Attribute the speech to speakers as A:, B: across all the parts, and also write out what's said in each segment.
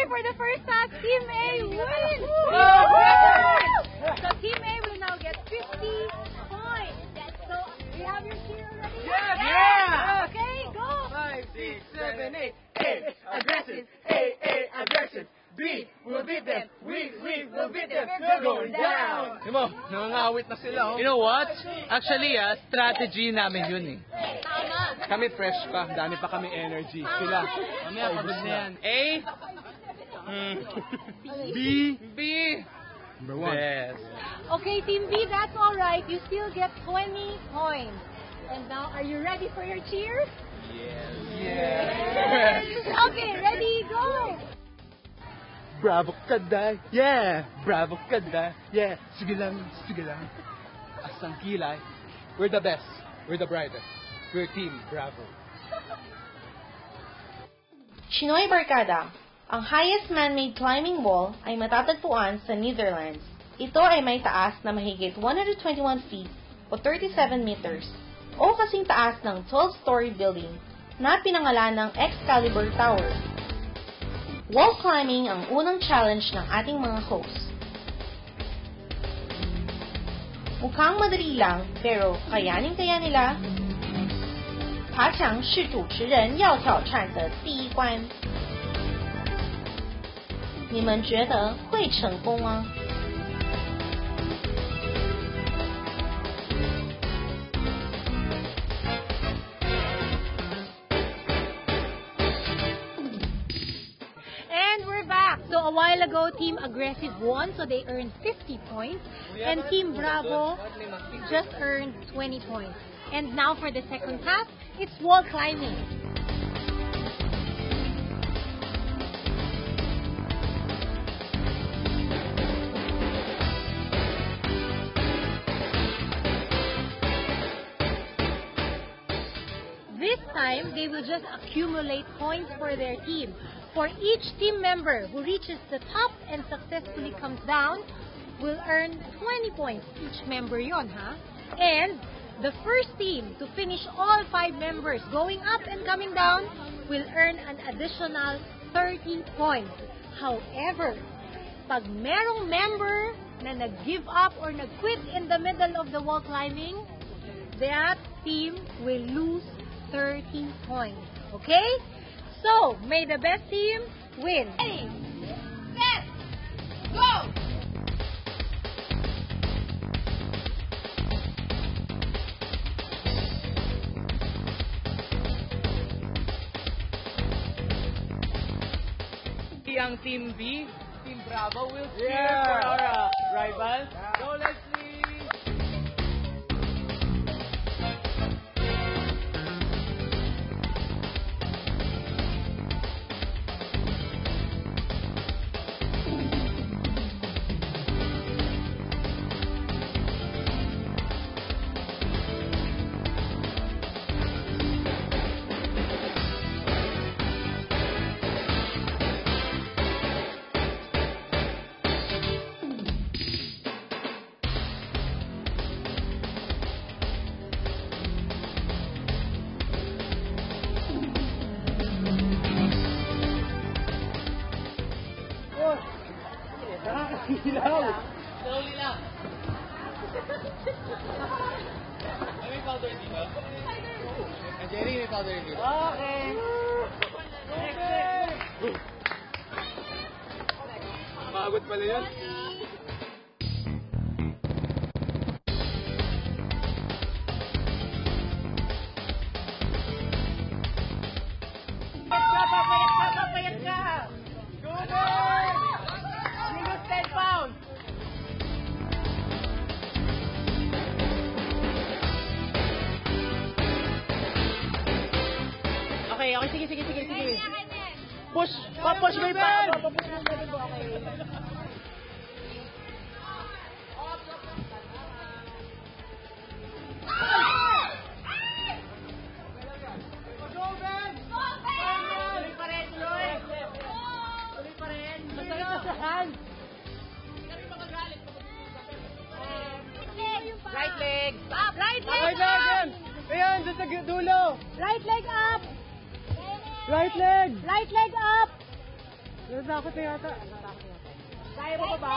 A: Okay, for the first task, Team A wins! So Team A will now get 50 points. So, we have your cheer already?
B: Yeah!
A: Okay, go!
B: 5, 6, 7, 8. A, aggressive. A, aggressive. B, we'll beat them. We will beat them. We're going down.
C: Di mo, nangangawit na sila. You know what? Actually, strategy namin yun eh.
A: Tama.
C: Kami fresh pa, dami pa kami energy. Sila, mamaya pagod na yan. A, B, number 1. Yes.
A: Okay, Team B, that's all right. You still get 20 points. And now, are you ready for your cheers?
C: Yes.
A: Okay, ready, go!
C: Bravo ka day, yeah! Bravo ka day, yeah! Sige lang, asang kilay. We're the best, we're the brightest. We're Team Bravo.
D: Chinoy Barkada, ang highest man-made climbing wall ay matatagpuan sa Netherlands. Ito ay may taas na mahigit 121 feet o 37 meters o kasing taas ng 12-story building na pinangalan ng Excalibur Tower. Wall climbing ang unang challenge ng ating mga hosts. Mukhang madali lang, pero kayanin-kaya nila. 爬墙是主持人要挑战的第一关。你们觉得会成功吗？
A: So a while ago, Team Aggressive won, so they earned 50 points. And Team Bravo just earned 20 points. And now for the second task, it's wall climbing. This time, they will just accumulate points for their team. For each team member who reaches the top and successfully comes down, will earn 20 points. Each member yon, ha? And the first team to finish all 5 members going up and coming down will earn an additional 30 points. However, pag merong member na nag-give up or nag-quit in the middle of the wall climbing, that team will lose 30 points. Okay? So, may the best team win. Ready, set, go!
C: Ang Team B, Team Bravo will cheer for our rivals. Go, Leslie! Slowly lang. May powder dito? Jerry, may powder dito. Okay. Pagod pala yan.
B: Papayat ka! Go, boy! Minus 10 pounds! Okay, sige. Push! Papush mo yung pa! Papush mo yung pa!
A: Right leg. Up. Right leg
B: Okay,
A: up.
B: Dragon! Ayan, dyan sa dulo!
A: Right leg up.
B: Right leg!
A: Right leg up.
C: Natakot na yata. Kaya mo pa ba?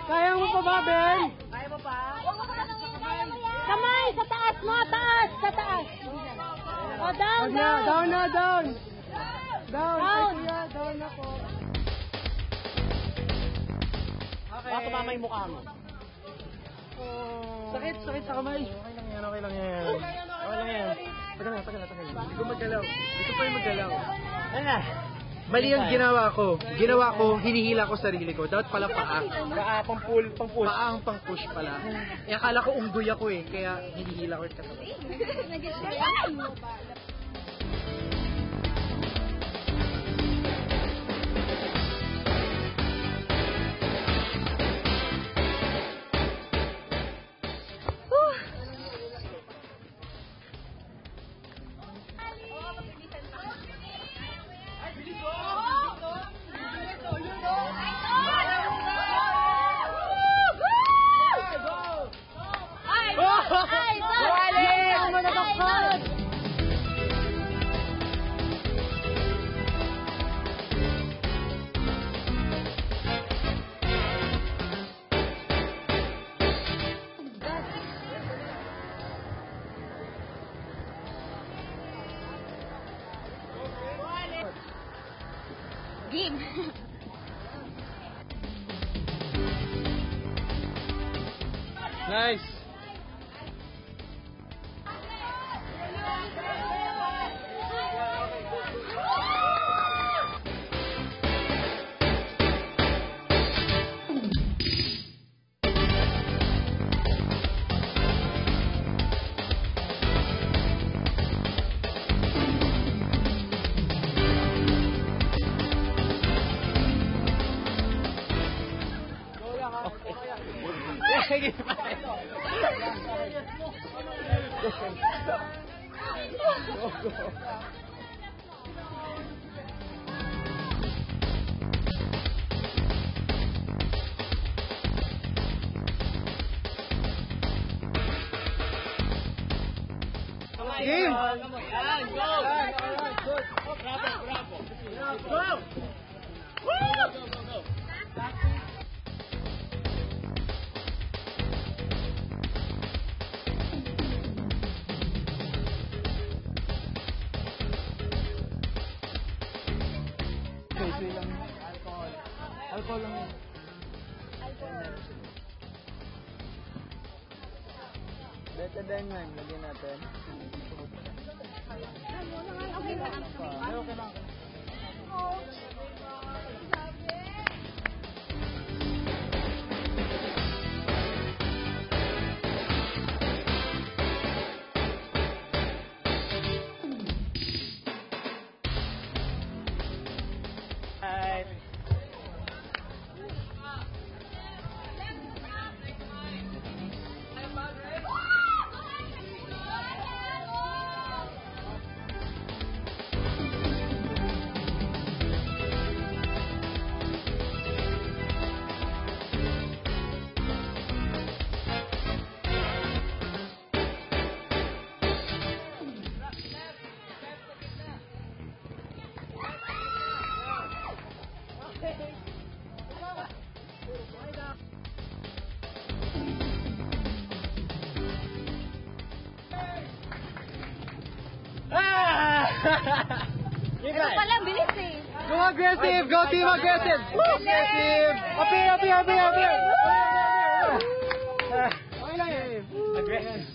C: Kaya mo pa ba, Ben?
B: Kaya mo pa?
A: Kamay, sa taas mo, taas, sa taas. Oh, down, down.
C: Down na, down. Down. Ay,
A: Down.
C: kuya, down na po. Okay.
B: Baka tumama yung mukha mo.
C: Sakit sa kamay.
B: Okay lang yan. Okay lang yan. Tagal na.
C: Hindi ko magalaw. Gusto pa yung magalaw.
B: Ano na?
C: Mali yung ginawa ko. Ginawa ko, hinihila ko sarili ko. Dapat pala paa.
B: Pang push.
C: Paa ang pang push pala. Eh, akala ko unggoy ako eh. Kaya hinihila ko yung katawan.
A: Game.
C: Nice.
B: Sige pa.
C: Game.
B: Go!
C: Alcohol lang yun. Betadine man, lagyan natin. Okay lang.
A: Ito pala, bilis eh.
C: Go aggressive! Go team aggressive! Aggressive! Up here! Okay lang yun.
B: Aggressive.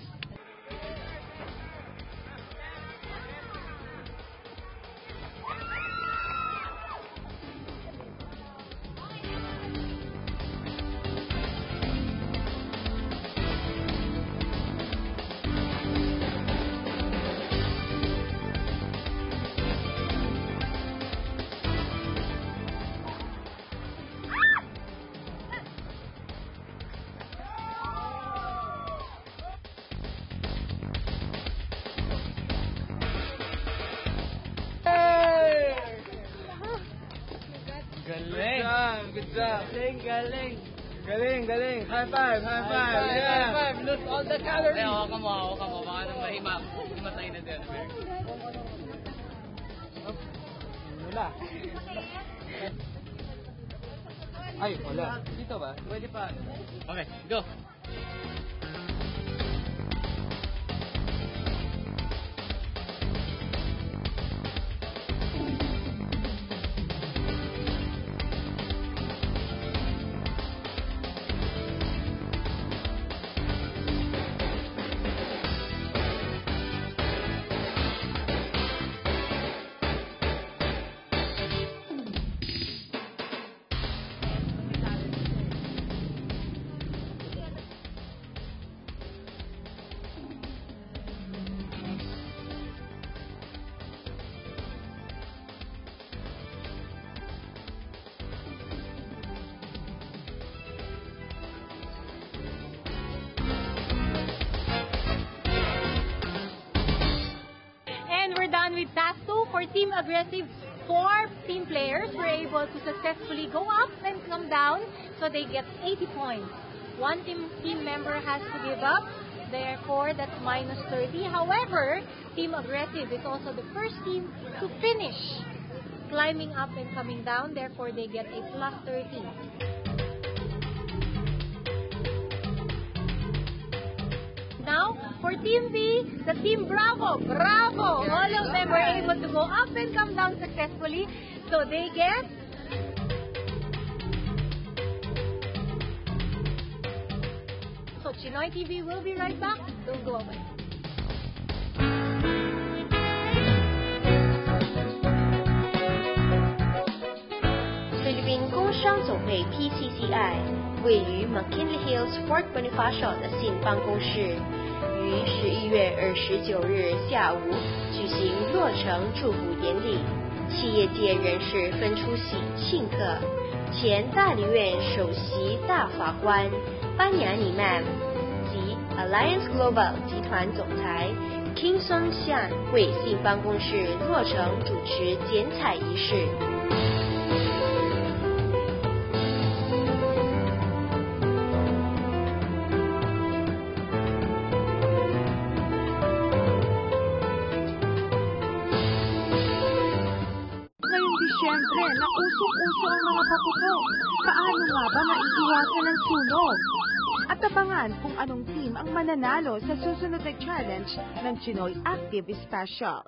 C: Good job.
B: Galing.
C: Galing. High five. Yeah.
B: Lose all the calories. Hawakan mo. Baka nang mahimatay na din.
C: Wala. Ay, wala. Dito ba?
B: Pwede pa. Okay, go.
A: Done with task 2 for Team Aggressive. 4 team players were able to successfully go up and come down, so they get 80 points. One team member has to give up, therefore that's minus 30. However, Team Aggressive is also the first team to finish climbing up and coming down, therefore they get a plus 30. Now, for Team B, the Team Bravo. Bravo! All of them were able to go up and come down successfully. So they get... So Chinoy TV will be right back. Don't go away.
E: Philippine 工商总会 PCCI 位于 McKinley Hills Fort Bonifacio 的新办公室，于11月29日下午举行落成祝福典礼，企业界人士分出席庆贺。前大理院首席大法官班雅尼曼及 Alliance Global 集团总裁 King Song Xian 为新办公室落成主持剪彩仪式。
F: Siyempre, nausok-uso ang mga papuko. Paano nga ba maiiwasan ang sunog? At abangan kung anong team ang mananalo sa susunod na challenge ng Chinoy Active Special.